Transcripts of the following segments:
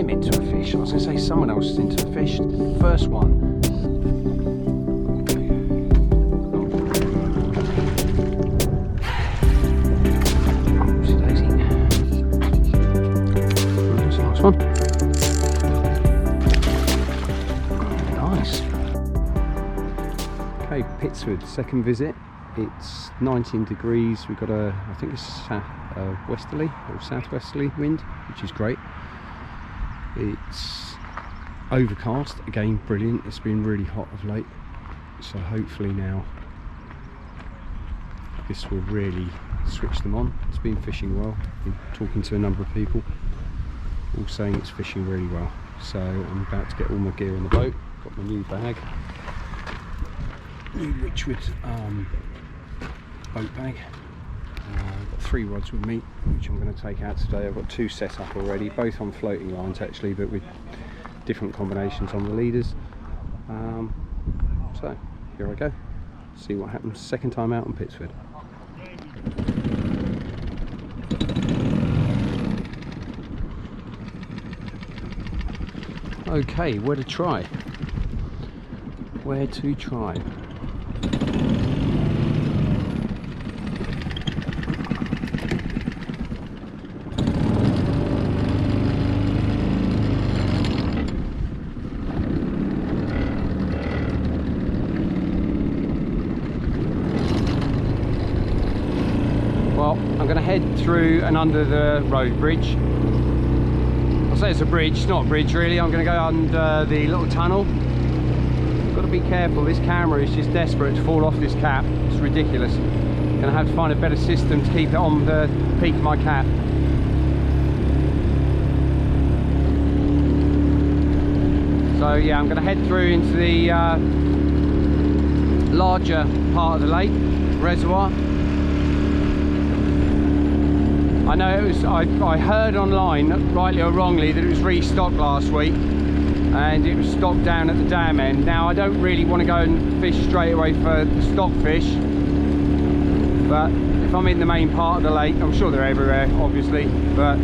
I'm into a fish. I was going to say someone else is into a fish. First one. Oopsie daisy. That's a nice one. Nice. Okay, PITSFORD, second visit. It's 19 degrees. We've got I think it's westerly or southwesterly wind, which is great. It's overcast, again brilliant. It's been really hot of late, so hopefully now this will really switch them on. It's been fishing well. Been talking to a number of people, all saying it's fishing really well. So I'm about to get all my gear on the boat. Got my new bag, new Richwood boat bag. I've got 3 rods with me, which I'm going to take out today. I've got 2 set up already, both on floating lines actually, but with different combinations on the leaders. So here I go, see what happens second time out on PITSFORD. Okay, where to try? Where to try? I'm going to head through and under the road bridge. I'll say it's a bridge, it's not a bridge really. I'm going to go under the little tunnel. Got to be careful, this camera is just desperate to fall off this cap. It's ridiculous. I'm going to have to find a better system to keep it on the peak of my cap. So yeah, I'm going to head through into the larger part of the lake, reservoir. I know it was, I heard online, rightly or wrongly, that it was restocked last week and it was stocked down at the dam end. Now I don't really want to go and fish straight away for stock fish, but if I'm in the main part of the lake, I'm sure they're everywhere obviously, but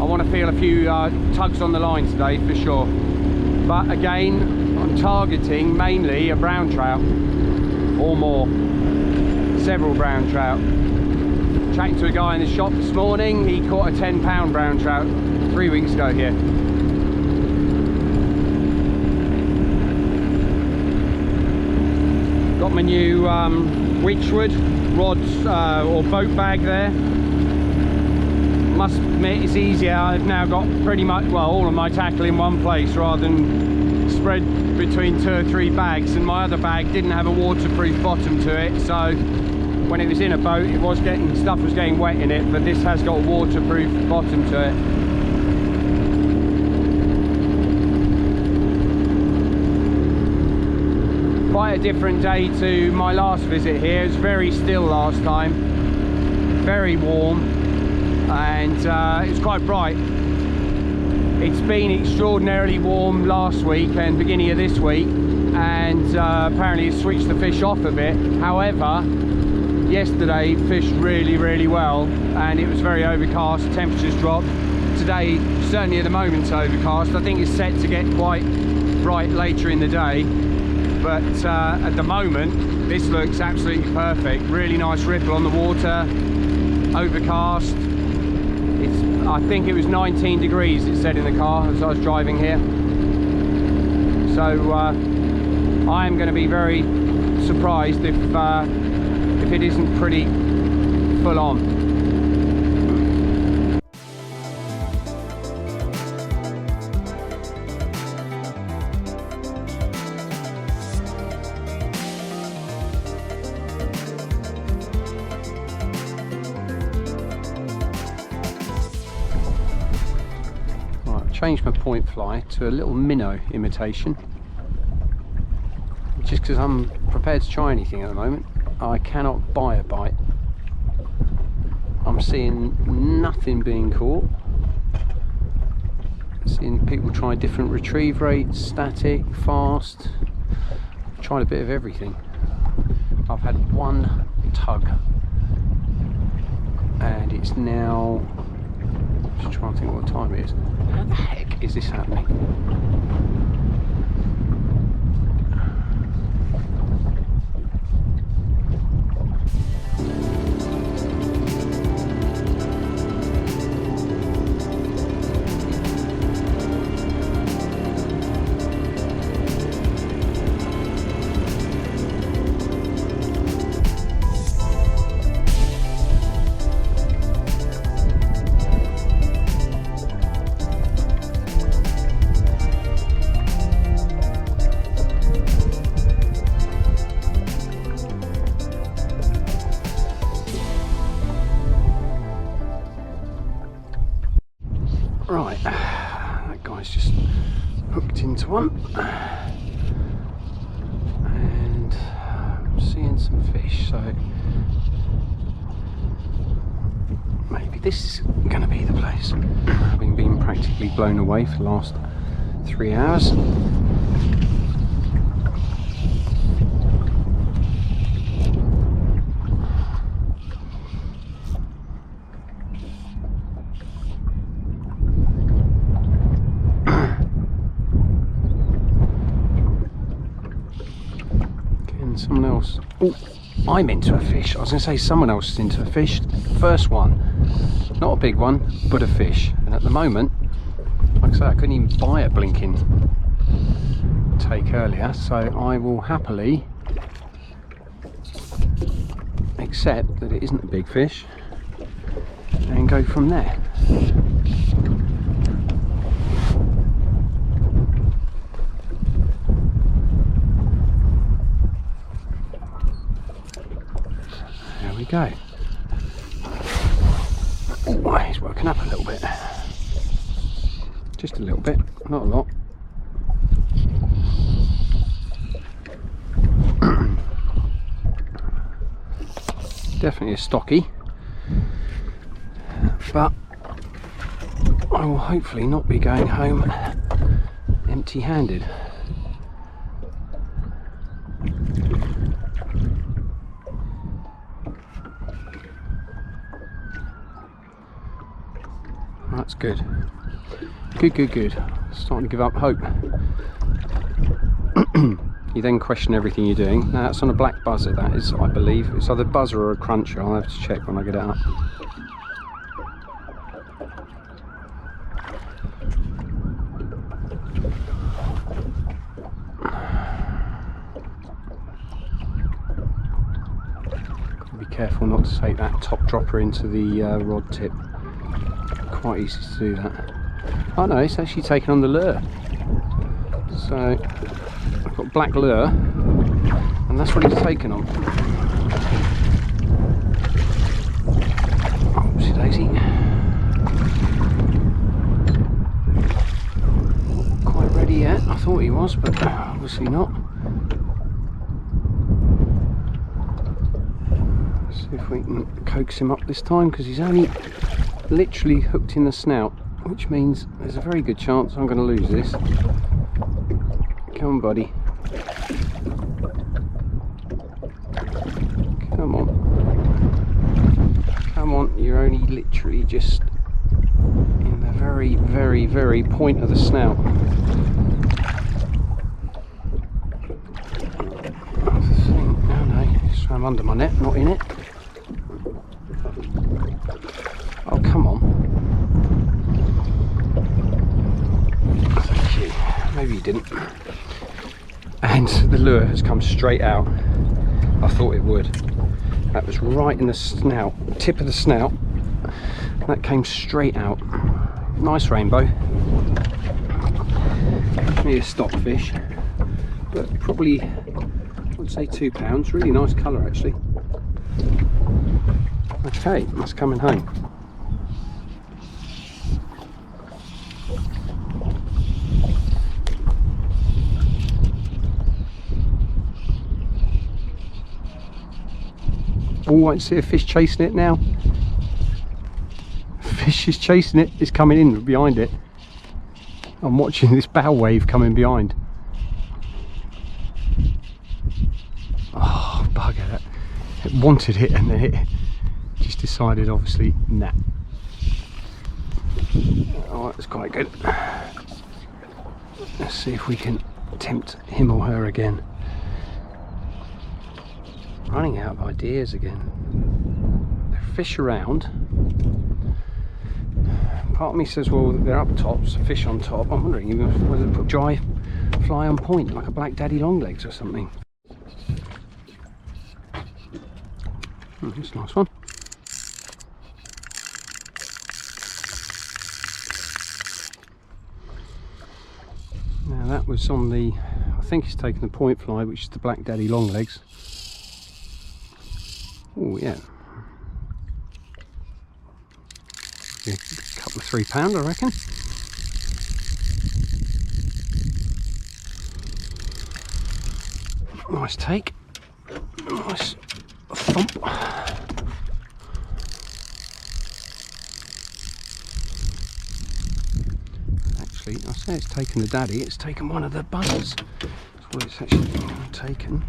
I want to feel a few tugs on the line today for sure. But again, I'm targeting mainly a brown trout or more, several brown trout. Chatting to a guy in the shop this morning, he caught a 10-pound brown trout 3 weeks ago here. Got my new Richwood rods or boat bag there. Must admit it's easier. I've now got pretty much, well, all of my tackle in one place rather than spread between 2 or 3 bags, and my other bag didn't have a waterproof bottom to it, so when it was in a boat, it was getting, stuff was getting wet in it, but this has got a waterproof bottom to it. Quite a different day to my last visit here. It was very still last time, very warm, and it was quite bright. It's been extraordinarily warm last week and beginning of this week, and apparently it switched the fish off a bit. However, yesterday fished really well and it was very overcast, temperatures dropped. Today certainly at the moment it's overcast. I think it's set to get quite bright later in the day, but at the moment this looks absolutely perfect. Really nice ripple on the water, overcast. I think it was 19 degrees it said in the car as I was driving here, so I am going to be very surprised if it isn't pretty full on. Right, I've changed my point fly to a little minnow imitation, just because I'm prepared to try anything at the moment. I cannot buy a bite. I'm seeing nothing being caught. Seeing people try different retrieve rates, static, fast. I've tried a bit of everything. I've had 1 tug and it's now Just trying to think what time it is. How the heck is this happening? Right, that guy's just hooked into one, and I'm seeing some fish, so maybe this is going to be the place. Having been practically blown away for the last 3 hours. Someone else. Oh, I'm into a fish. I was going to say someone else is into a fish. First one. Not a big one, but a fish. And at the moment, like I say, I couldn't even buy a blinking take earlier, so I will happily accept that it isn't a big fish and go from there. There we go. Oh, he's woken up a little bit. Just a little bit, not a lot. Definitely a stocky, but I will hopefully not be going home empty-handed. That's good. Good. Starting to give up hope. You then question everything you're doing. Now that's on a black buzzer, that is, I believe. It's either buzzer or a cruncher. I'll have to check when I get it up. Gotta be careful not to take that top dropper into the rod tip. Quite easy to do that. Oh no, it's actually taken on the lure. So I've got black lure, and that's what it's taken on. Oopsie daisy. Not quite ready yet. I thought he was, but obviously not. Let's see if we can coax him up this time, because he's only literally hooked in the snout, which means there's a very good chance I'm going to lose this. Come on, buddy. Come on. Come on, you're only literally just in the very point of the snout. Oh no, he swam under my net, not in it. Oh, come on. Thank you. Maybe you didn't. And the lure has come straight out. I thought it would. That was right in the snout, tip of the snout. That came straight out. Nice rainbow. Maybe a stock fish, but probably, I would say 2 pounds. Really nice colour, actually. Okay, that's coming home. Oh, I see a fish chasing it now. Fish is chasing it, it's coming in behind it. I'm watching this bow wave coming behind. Oh, bugger that. It wanted it and then it just decided, obviously, nah. Oh, that's quite good. Let's see if we can tempt him or her again. Running out of ideas again. There are fish around. Part of me says, well, they're up top, so fish on top. I'm wondering whether to put dry fly on point, like a black daddy longlegs or something. Oh, here's a nice one. Now that was on the, I think it's taken the point fly, which is the black daddy longlegs. Oh yeah. A couple of £3, I reckon. Nice take. Nice thump. Actually, I say it's taken the daddy, it's taken one of the buzzers. That's what it's actually taken.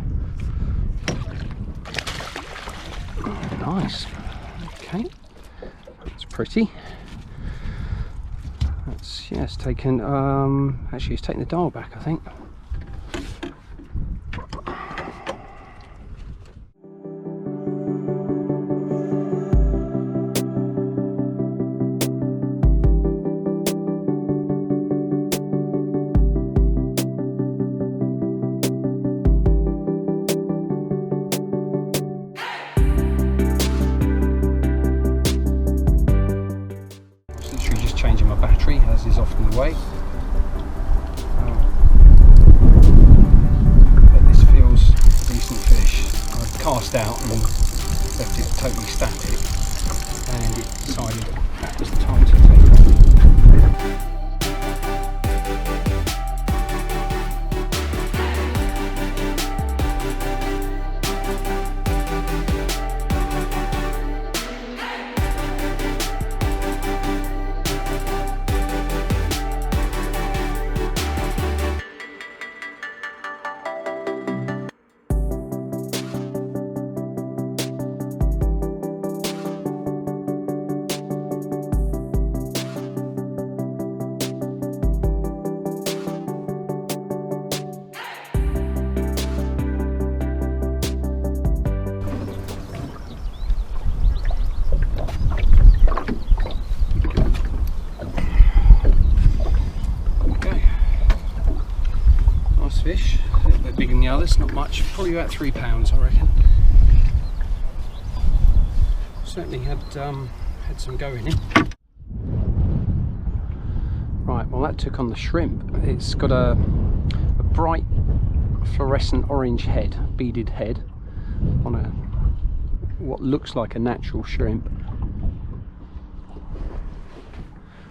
Nice. Okay. That's pretty. That's, yeah, it's taken, actually it's taken the dial back, I think. Changing my battery, as is often the way. But this feels a decent fish. I cast out and left it totally static, and it decided that was the time to take it. Fish, a little bit bigger than the others, not much, probably about £3 I reckon. Certainly had some go in him. Right, well that took on the shrimp. It's got a bright fluorescent orange head, beaded head, on a what looks like a natural shrimp.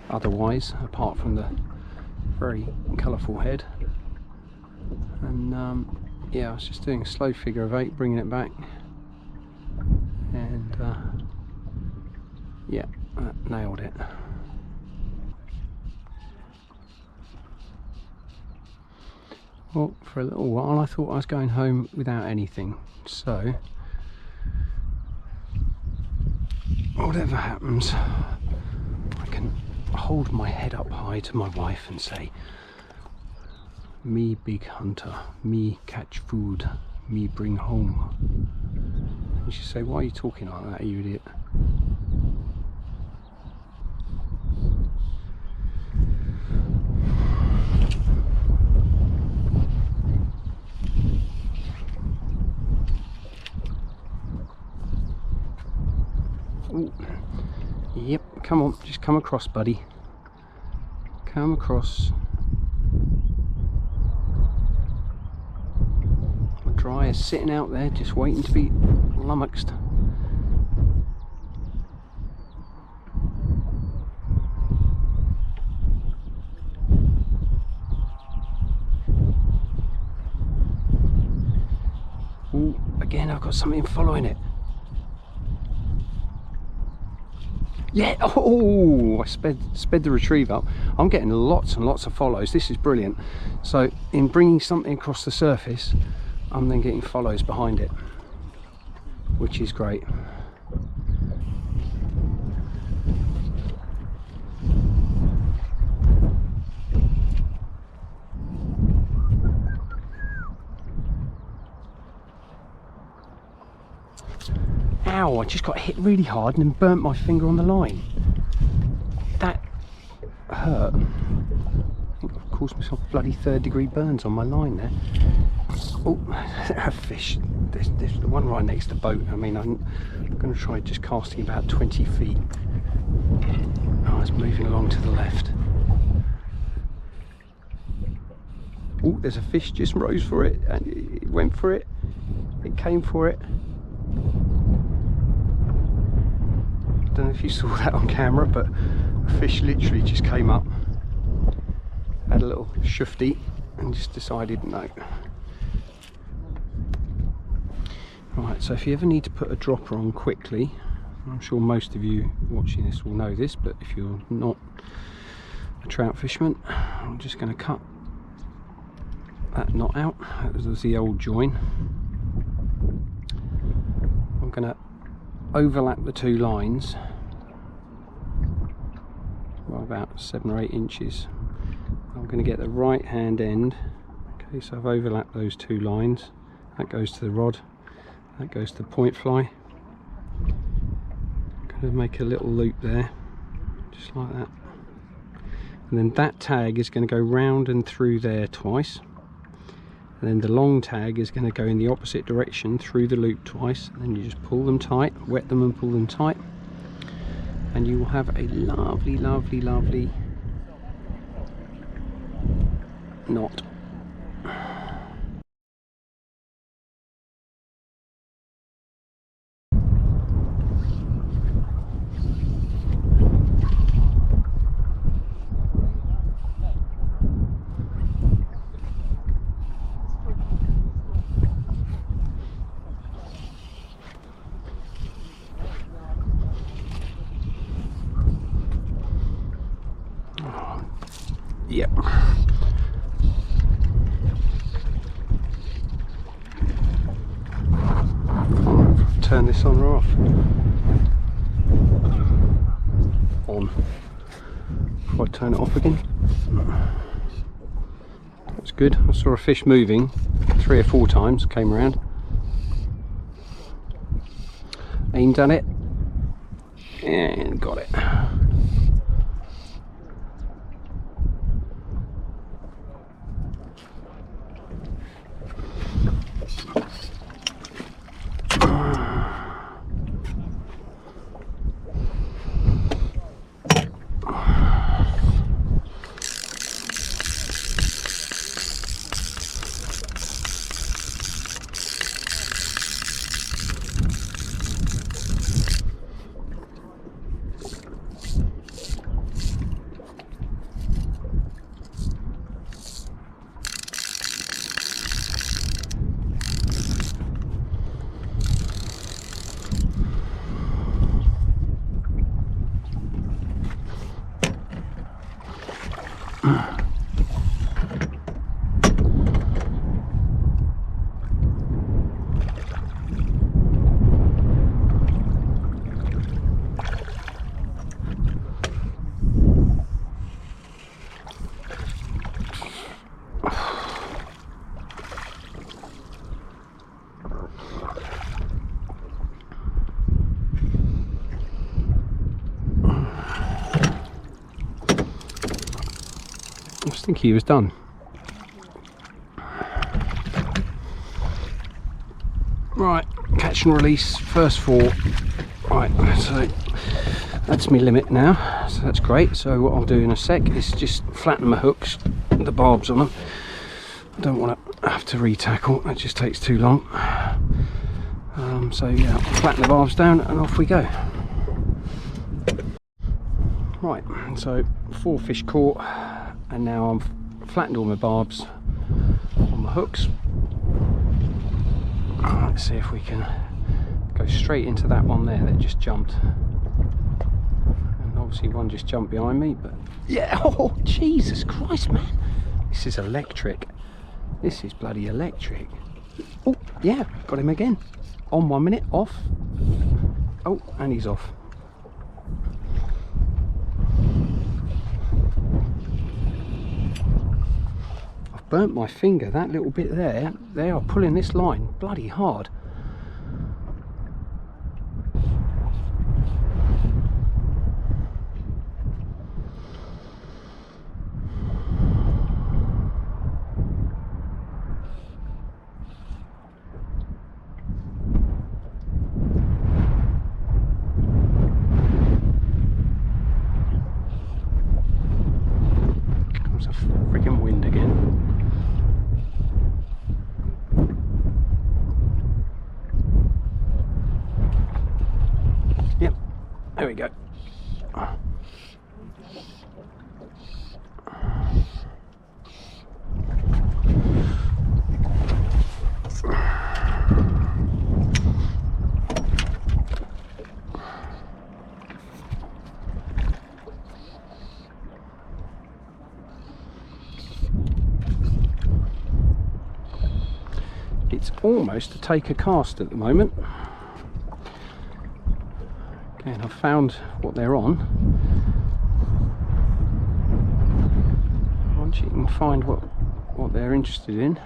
Otherwise, apart from the very colourful head. And yeah, I was just doing a slow figure of 8, bringing it back, and yeah, that nailed it. Well, for a little while I thought I was going home without anything, so whatever happens, I can hold my head up high to my wife and say, me big hunter, me catch food, me bring home. And she say, why are you talking like that, you idiot? Ooh. Yep, come on, just come across, buddy. Come across. Dry is sitting out there just waiting to be lummoxed. Ooh, again I've got something following it. Yeah, oh, I sped the retrieve up. I'm getting lots and lots of follows. This is brilliant. So in bringing something across the surface, I'm then getting follows behind it, which is great. I just got hit really hard and then burnt my finger on the line. That hurt. I think I've caused myself bloody 3rd-degree burns on my line there. Oh, a fish. There's the one right next to the boat. I mean, I'm going to try just casting about 20 feet. Oh, it's moving along to the left. Oh, there's a fish just rose for it, and it went for it. It came for it. Don't know if you saw that on camera, but a fish literally just came up, had a little shufty, and just decided no. Right, so if you ever need to put a dropper on quickly, I'm sure most of you watching this will know this, but if you're not a trout fisherman, I'm just going to cut that knot out. That was the old join. I'm going to overlap the two lines by about 7 or 8 inches. I'm going to get the right hand end. Okay, so I've overlapped those two lines. That goes to the rod, that goes to the point fly. I'm going to make a little loop there, just like that. And then that tag is going to go round and through there twice. And then the long tag is going to go in the opposite direction through the loop twice, and then you just pull them tight, wet them and pull them tight, and you will have a lovely, lovely, lovely knot. Yep. Turn this on or off? On. If I turn it off again. That's good. I saw a fish moving 3 or 4 times, came around. Aimed at it and got it. I think he was done. Right, catch and release, first 4. Right, so that's my limit now, so that's great. So what I'll do in a sec is just flatten my hooks, the barbs on them. I don't want to have to re-tackle, that just takes too long. So yeah, I'll flatten the barbs down and off we go. Right, so 4 fish caught, and now I've flattened all my barbs on my hooks. Let's see if we can go straight into that one there that just jumped. And obviously one just jumped behind me, but yeah, oh Jesus Christ, man. This is electric. This is bloody electric. Oh yeah, got him again. On 1 minute, off. Oh, and he's off. Burnt my finger, that little bit there. They are pulling this line bloody hard. freaking wind again. Yep, there we go. It's almost a take a cast at the moment. Okay, and I've found what they're on. Once you can find what they're interested in.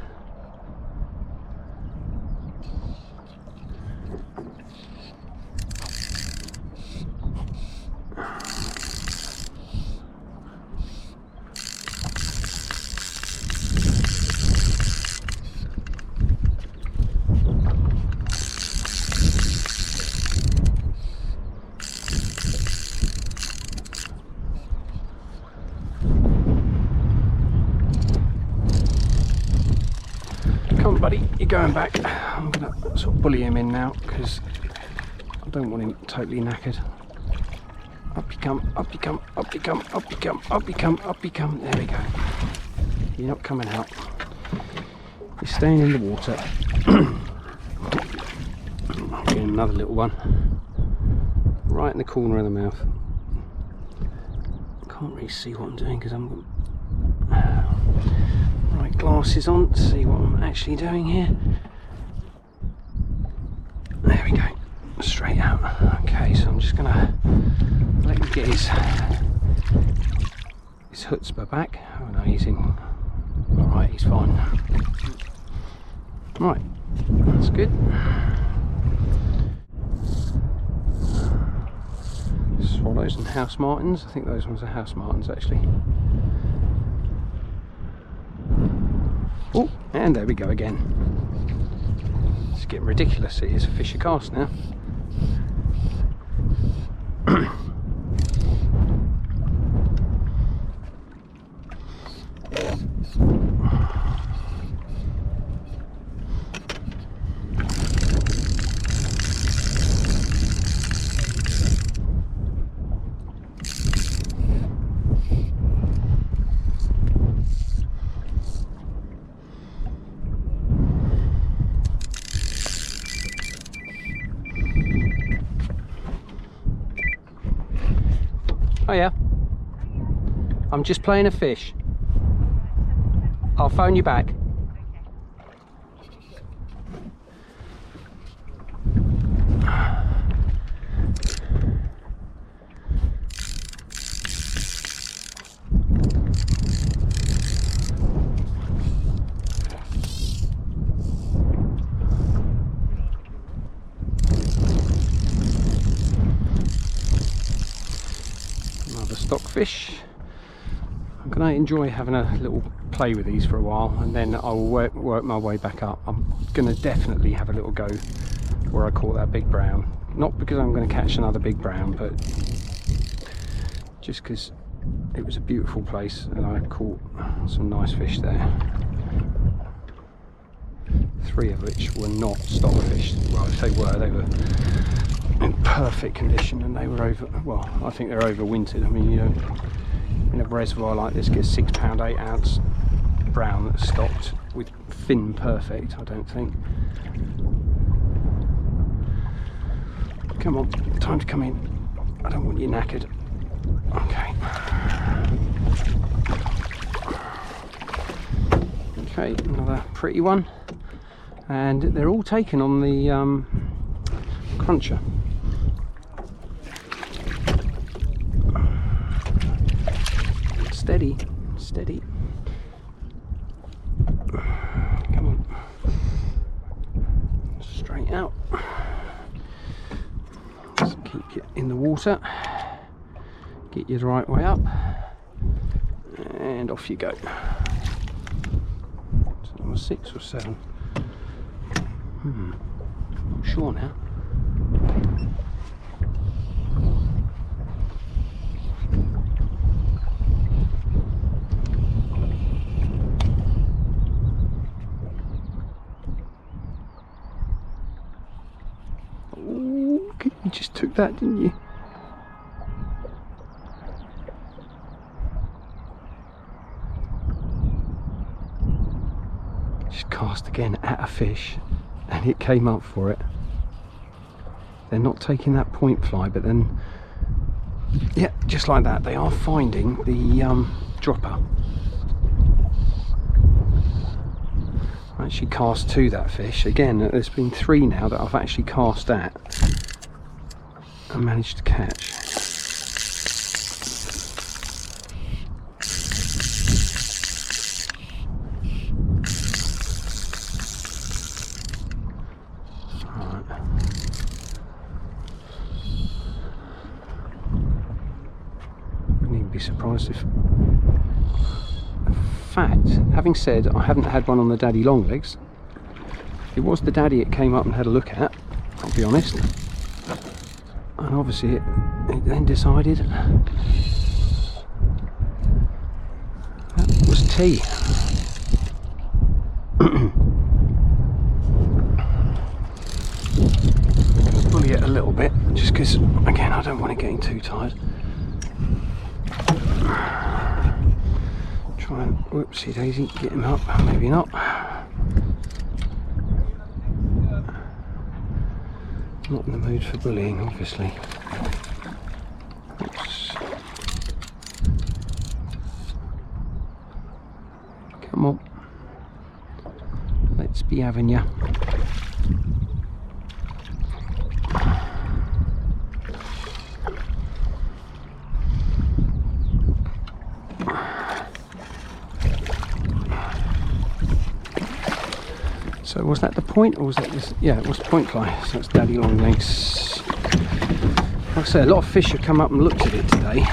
Come on, buddy, you're going back. I'm going to sort of bully him in now because I don't want him totally knackered. Up you come, up you come, up you come, up you come, up you come, up you come. There we go. You're not coming out. You're staying in the water. Getting another little one. Right in the corner of the mouth. Can't really see what I'm doing because I'm right glasses on to see what I'm actually doing here. There we go. Straight out. Okay, so I'm just gonna let him get his chutzpah back. Oh no, he's in. Alright, he's fine. Right, that's good. Swallows and house martins. I think those ones are house martins actually. Oh, and there we go again. It's getting ridiculous. It is a fisher cast now. Oh yeah, I'm just playing a fish. I'll phone you back. Stockfish. I'm going to enjoy having a little play with these for a while, and then I will work my way back up. I'm going to definitely have a little go where I caught that big brown. Not because I'm going to catch another big brown, but just because it was a beautiful place and I caught some nice fish there. 3 of which were not stockfish. Well, if they were in perfect condition, and they were over, well, I think they're overwintered. I mean, you know, in a reservoir like this, get 6 pound 8 ounce brown that's stocked with fin perfect, I don't think. Come on, time to come in. I don't want you knackered. Okay. Okay, another pretty one. And they're all taken on the cruncher. Steady, steady. Come on. Straight out. Just keep you in the water. Get you the right way up. And off you go. So number 6 or 7. Not sure now. took that, didn't you? Just cast again at a fish and it came up for it. They're not taking that point fly, but then, yeah, just like that, they are finding the dropper. I actually cast to that fish. Again, there's been 3 now that I've actually cast at and managed to catch. Be surprised if, in fact, having said I haven't had one on the daddy long legs, it was the daddy it came up and had a look at, I'll be honest, and obviously it then decided that was tea. I'm going to bully it a little bit just because, again, I don't want it getting too tired. Try and, whoopsie daisy, get him up, maybe not. Not in the mood for bullying, obviously. Oops. Come on. Let's be having ya. So was that the point, or was that this? Yeah, it was point fly. So it's daddy long legs. Like I say, a lot of fish have come up and looked at it today,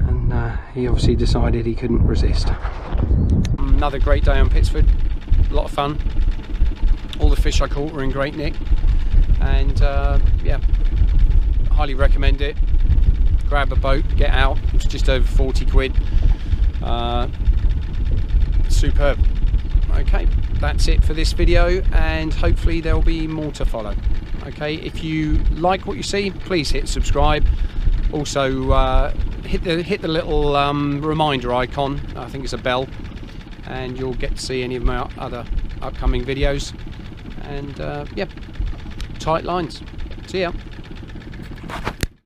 and he obviously decided he couldn't resist. Another great day on Pitsford. A lot of fun. All the fish I caught were in great nick, and yeah, highly recommend it. Grab a boat, get out. It was just over 40 quid. Superb. Okay, that's it for this video, and hopefully there will be more to follow. Okay, if you like what you see, please hit subscribe. Also hit the little reminder icon, I think it's a bell, and you'll get to see any of my other upcoming videos. And yeah, tight lines. See ya.